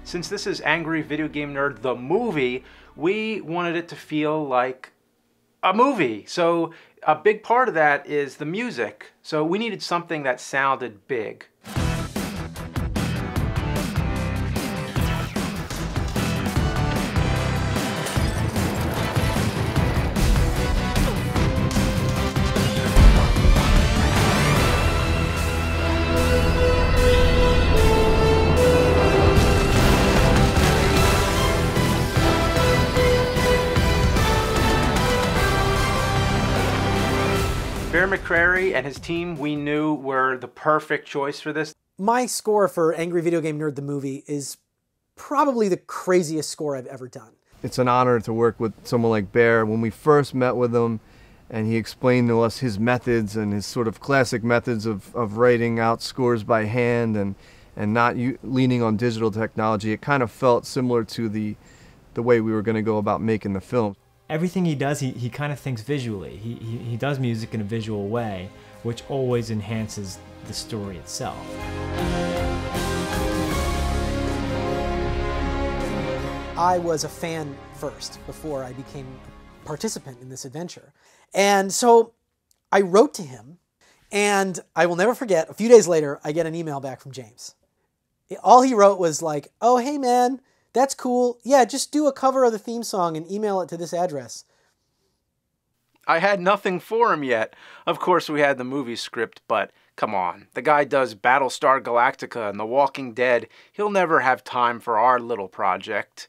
Since this is Angry Video Game Nerd, the movie, we wanted it to feel like a movie. So a big part of that is the music. So we needed something that sounded big. Bear McCreary and his team, we knew, were the perfect choice for this. My score for Angry Video Game Nerd, the movie, is probably the craziest score I've ever done. It's an honor to work with someone like Bear. When we first met with him and he explained to us his methods and his sort of classic methods of writing out scores by hand and not leaning on digital technology, it kind of felt similar to the way we were going to go about making the film. Everything he does, he kind of thinks visually. He does music in a visual way, which always enhances the story itself. I was a fan first before I became a participant in this adventure. And so I wrote to him, and I will never forget, a few days later, I get an email back from James. All he wrote was like, "Oh, hey man, that's cool. Yeah, just do a cover of the theme song and email it to this address." I had nothing for him yet. Of course, we had the movie script, but come on. The guy does Battlestar Galactica and The Walking Dead. He'll never have time for our little project.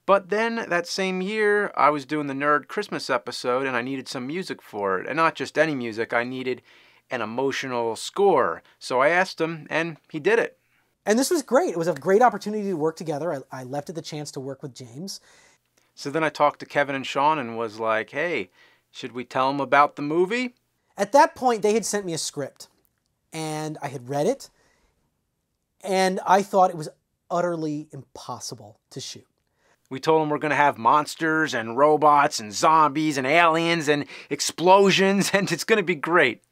But then, that same year, I was doing the Nerd Christmas episode, and I needed some music for it. And not just any music, I needed an emotional score. So I asked him, and he did it. And this was great. It was a great opportunity to work together. I left it the chance to work with James. So then I talked to Kevin and Sean and was like, hey, should we tell them about the movie? At that point, they had sent me a script, and I had read it, and I thought it was utterly impossible to shoot. We told them we're going to have monsters and robots and zombies and aliens and explosions, and it's going to be great.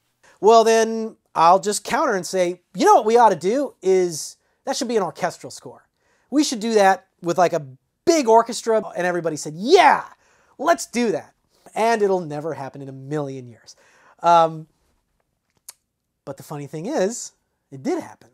Well, then I'll just counter and say, you know what we ought to do is, that should be an orchestral score. We should do that with like a big orchestra. And everybody said, yeah, let's do that. And it'll never happen in a million years. But the funny thing is, it did happen.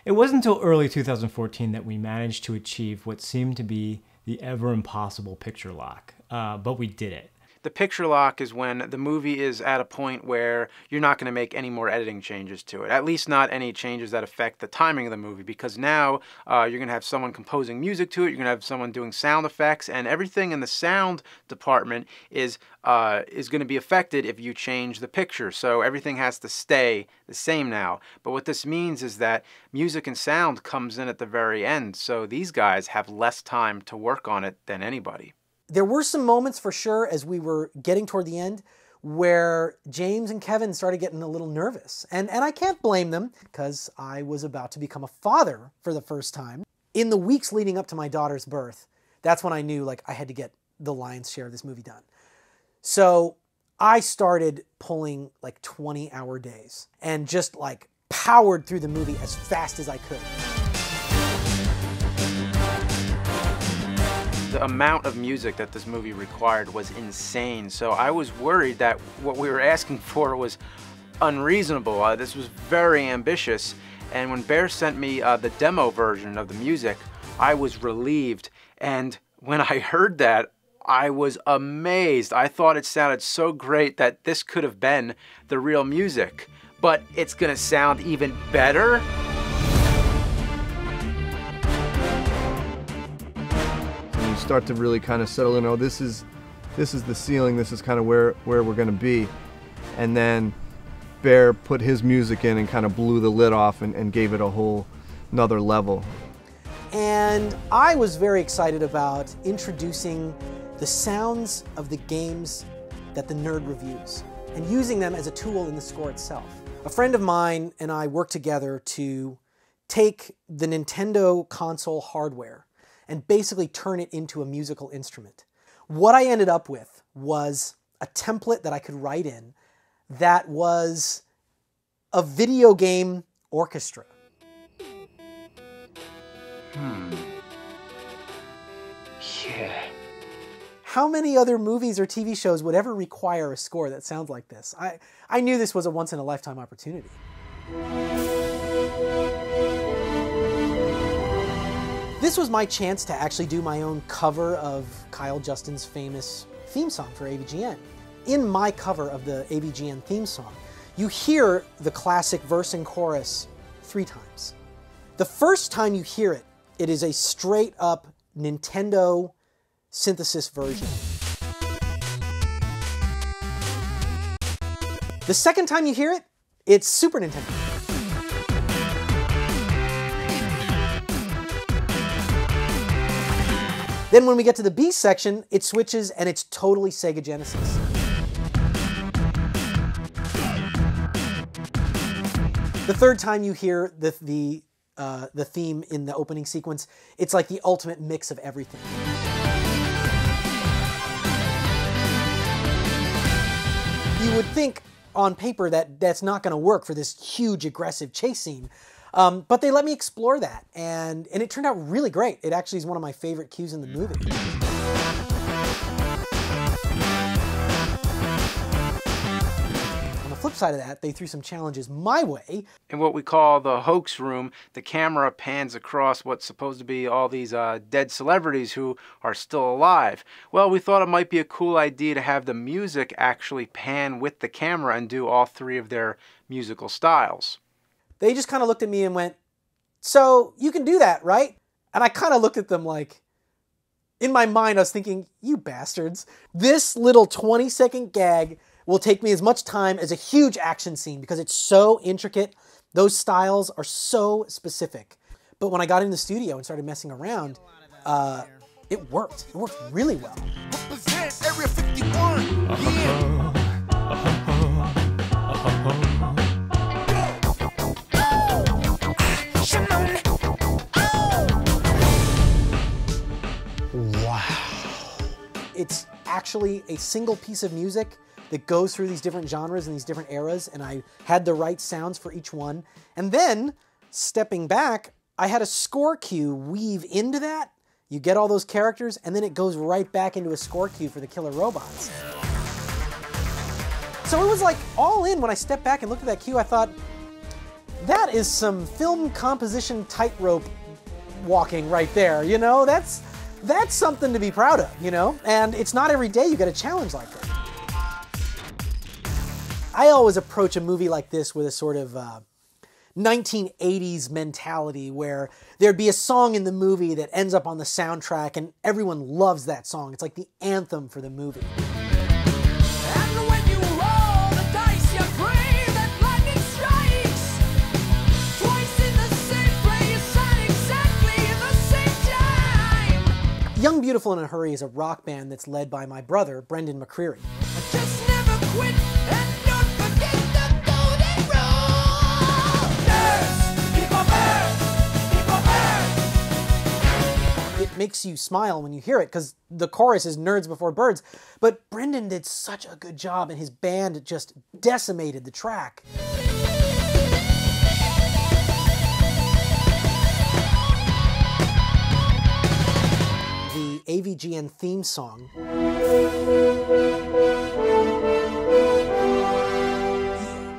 It wasn't until early 2014 that we managed to achieve what seemed to be the ever impossible picture lock. But we did it. The picture lock is when the movie is at a point where you're not going to make any more editing changes to it. At least not any changes that affect the timing of the movie, because now you're going to have someone composing music to it, you're going to have someone doing sound effects, and everything in the sound department is going to be affected if you change the picture. So everything has to stay the same now. But what this means is that music and sound comes in at the very end, so these guys have less time to work on it than anybody. There were some moments for sure as we were getting toward the end where James and Kevin started getting a little nervous. And I can't blame them because I was about to become a father for the first time. In the weeks leading up to my daughter's birth, that's when I knew like I had to get the lion's share of this movie done. So I started pulling like 20-hour days and just like powered through the movie as fast as I could. The amount of music that this movie required was insane, so I was worried that what we were asking for was unreasonable. This was very ambitious, and when Bear sent me the demo version of the music, I was relieved, and when I heard that, I was amazed. I thought it sounded so great that this could have been the real music, but it's gonna sound even better. Start to really kind of settle in, oh, this is the ceiling, this is kind of where we're going to be. And then Bear put his music in and kind of blew the lid off and gave it a whole nother level. And I was very excited about introducing the sounds of the games that the nerd reviews and using them as a tool in the score itself. A friend of mine and I worked together to take the Nintendo console hardware and basically turn it into a musical instrument. What I ended up with was a template that I could write in that was a video game orchestra. how many other movies or TV shows would ever require a score that sounds like this? I knew this was a once-in-a-lifetime opportunity. This was my chance to actually do my own cover of Kyle Justin's famous theme song for AVGN. In my cover of the AVGN theme song, you hear the classic verse and chorus 3 times. The first time you hear it, it is a straight-up Nintendo synthesis version. The second time you hear it, it's Super Nintendo. Then when we get to the B section, it switches and it's totally Sega Genesis. The third time you hear the theme in the opening sequence, it's like the ultimate mix of everything. You would think on paper that that's not going to work for this huge aggressive chase scene. But they let me explore that, and it turned out really great. It actually is one of my favorite cues in the movie. On the flip side of that, they threw some challenges my way. In what we call the hoax room, the camera pans across what's supposed to be all these dead celebrities who are still alive. Well, we thought it might be a cool idea to have the music actually pan with the camera and do all 3 of their musical styles. They just kind of looked at me and went, "So you can do that, right?" And I kind of looked at them like, in my mind I was thinking, you bastards. This little 20-second gag will take me as much time as a huge action scene because it's so intricate. Those styles are so specific. But when I got in the studio and started messing around, it worked. It worked really well. Area 51. Yeah. It's actually a single piece of music that goes through these different genres and these different eras, and I had the right sounds for each one. And then, stepping back, I had a score cue weave into that. You get all those characters, and then it goes right back into a score cue for the killer robots. So it was like all in. When I stepped back and looked at that cue, I thought, that is some film composition tightrope walking right there, you know? That's something to be proud of, you know? And it's not every day you get a challenge like that. I always approach a movie like this with a sort of 1980s mentality where there'd be a song in the movie that ends up on the soundtrack and everyone loves that song. It's like the anthem for the movie. And when you roll the dice, you pray that lightning strikes twice in the same place at exactly the same time. Young, Beautiful, and in a Hurry is a rock band that's led by my brother, Brendan McCreary. Just never quit and don't forget the golden rule. Nerds, people birds. It makes you smile when you hear it because the chorus is nerds before birds. But Brendan did such a good job and his band just decimated the track. The AVGN theme song.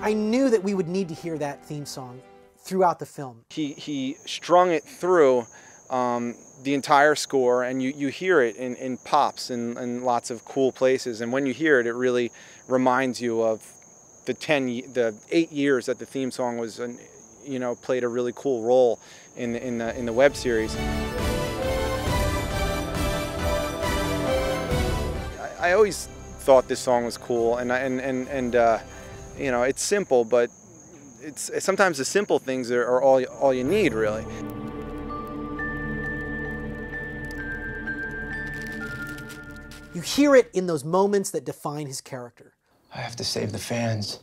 I knew that we would need to hear that theme song throughout the film. He strung it through the entire score, and you hear it in pops in lots of cool places. And when you hear it, it really reminds you of the 8 years that the theme song was, played a really cool role in the web series. I always thought this song was cool, and it's simple, but it's sometimes the simple things are all you need, really. You hear it in those moments that define his character. I have to save the fans.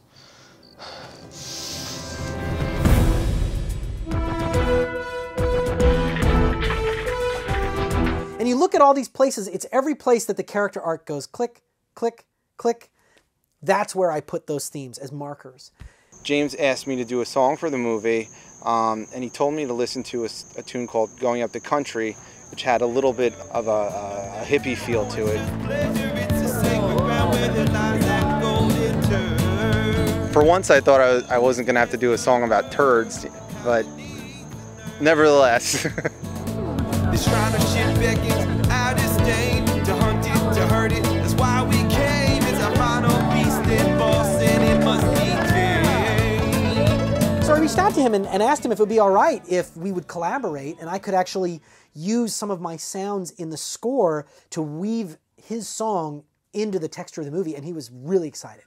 And you look at all these places, it's every place that the character arc goes click, click, click. That's where I put those themes as markers. James asked me to do a song for the movie, and he told me to listen to a tune called Going Up the Country which had a little bit of a hippie feel to it. For once, I thought I wasn't going to have to do a song about turds, but nevertheless. So I reached out to him and asked him if it would be all right if we would collaborate and I could actually use some of my sounds in the score to weave his song into the texture of the movie, and he was really excited.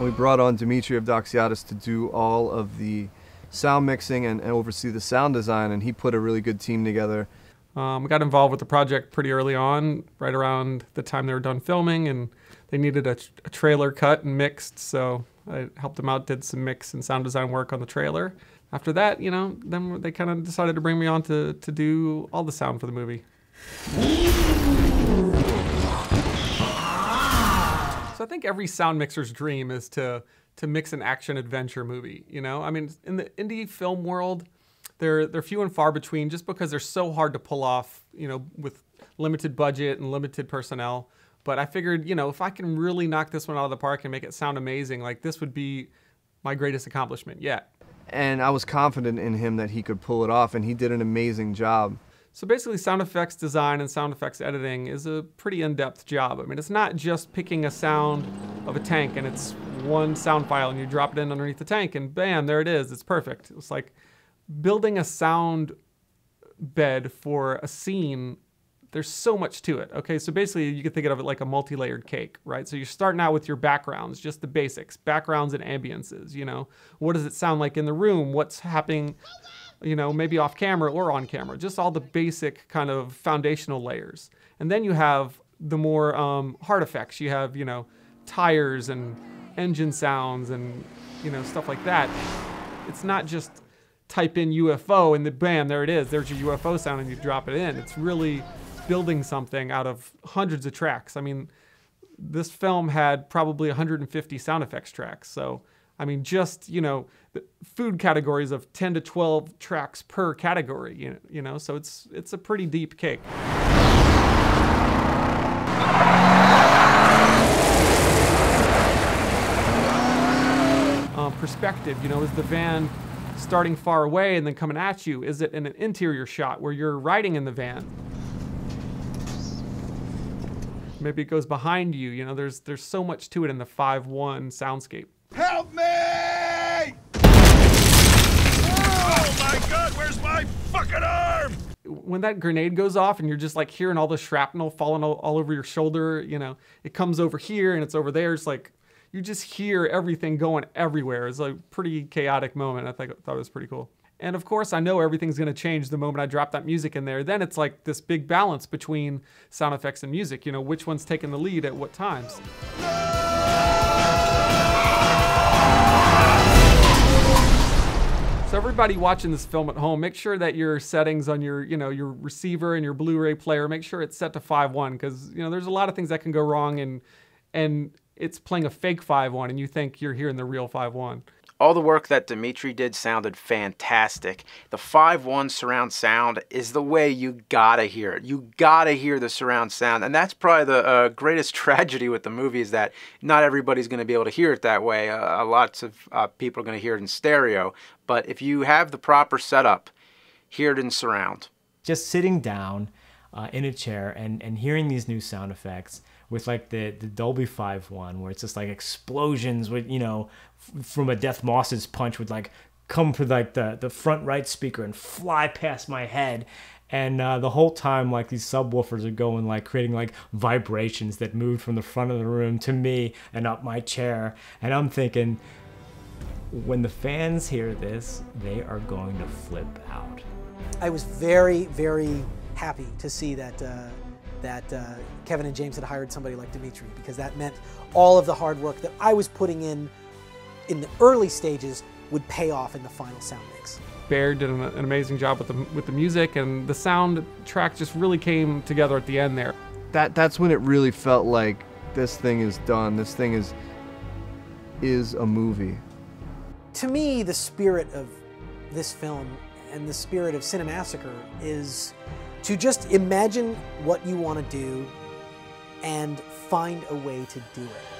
We brought on Demetri Evdoxiadis to do all of the sound mixing and oversee the sound design, and he put a really good team together. We got involved with the project pretty early on, right around the time they were done filming, and they needed a trailer cut and mixed, so I helped them out, did some mix and sound design work on the trailer. After that, you know, then they kind of decided to bring me on to do all the sound for the movie. So I think every sound mixer's dream is to mix an action adventure movie, you know? I mean, in the indie film world, they're few and far between just because they're so hard to pull off, you know, with limited budget and limited personnel. But I figured, you know, if I can really knock this one out of the park and make it sound amazing, like this would be my greatest accomplishment yet. And I was confident in him that he could pull it off, and he did an amazing job. So basically, sound effects design and sound effects editing is a pretty in-depth job. I mean, it's not just picking a sound of a tank and it's one sound file and you drop it in underneath the tank and bam, there it is, it's perfect. It's like building a sound bed for a scene. There's so much to it, okay? So basically, you can think of it like a multi-layered cake, right? So you're starting out with your backgrounds, just the basics, backgrounds and ambiances, you know? What does it sound like in the room? What's happening, you know, maybe off camera or on camera, just all the basic kind of foundational layers. And then you have the more hard effects. You have, you know, tires and engine sounds and, you know, stuff like that. It's not just type in UFO and then bam, there it is. There's your UFO sound and you drop it in. It's really building something out of hundreds of tracks. I mean, this film had probably 150 sound effects tracks. So, I mean, just, you know, the food categories of 10 to 12 tracks per category, you know, so it's a pretty deep cake. Perspective, you know, is the van starting far away and then coming at you? Is it in an interior shot where you're riding in the van? Maybe it goes behind you, you know, there's so much to it in the 5-1 soundscape. Help me! Oh my God, where's my fucking arm? When that grenade goes off and you're just like hearing all the shrapnel falling all over your shoulder, you know, it comes over here and it's over there. It's like, you just hear everything going everywhere. It's a pretty chaotic moment. I thought it was pretty cool. And of course, I know everything's gonna change the moment I drop that music in there. Then it's like this big balance between sound effects and music. You know, which one's taking the lead at what times. So everybody watching this film at home, make sure that your settings on your, you know, your receiver and your Blu-ray player, make sure it's set to 5.1 because, you know, there's a lot of things that can go wrong and it's playing a fake 5.1 and you think you're hearing the real 5.1. All the work that Demetri did sounded fantastic. The 5.1 surround sound is the way you gotta hear it. You gotta hear the surround sound. And that's probably the greatest tragedy with the movie is that not everybody's gonna be able to hear it that way. Lots of people are gonna hear it in stereo. But if you have the proper setup, hear it in surround. Just sitting down in a chair and hearing these new sound effects with like the Dolby 5.1 where it's just like explosions with, you know, from a Death Moss's punch would like come for like the front right speaker and fly past my head. And the whole time like these subwoofers are going like creating like vibrations that moved from the front of the room to me and up my chair. And I'm thinking, when the fans hear this, they are going to flip out. I was very, very happy to see that Kevin and James had hired somebody like Demetri, because that meant all of the hard work that I was putting in the early stages would pay off in the final sound mix. Bear did an amazing job with the music, and the sound track just really came together at the end there. That's when it really felt like this thing is done. This thing is is a movie? To me, the spirit of this film and the spirit of Cinemassacre is to just imagine what you want to do and find a way to do it.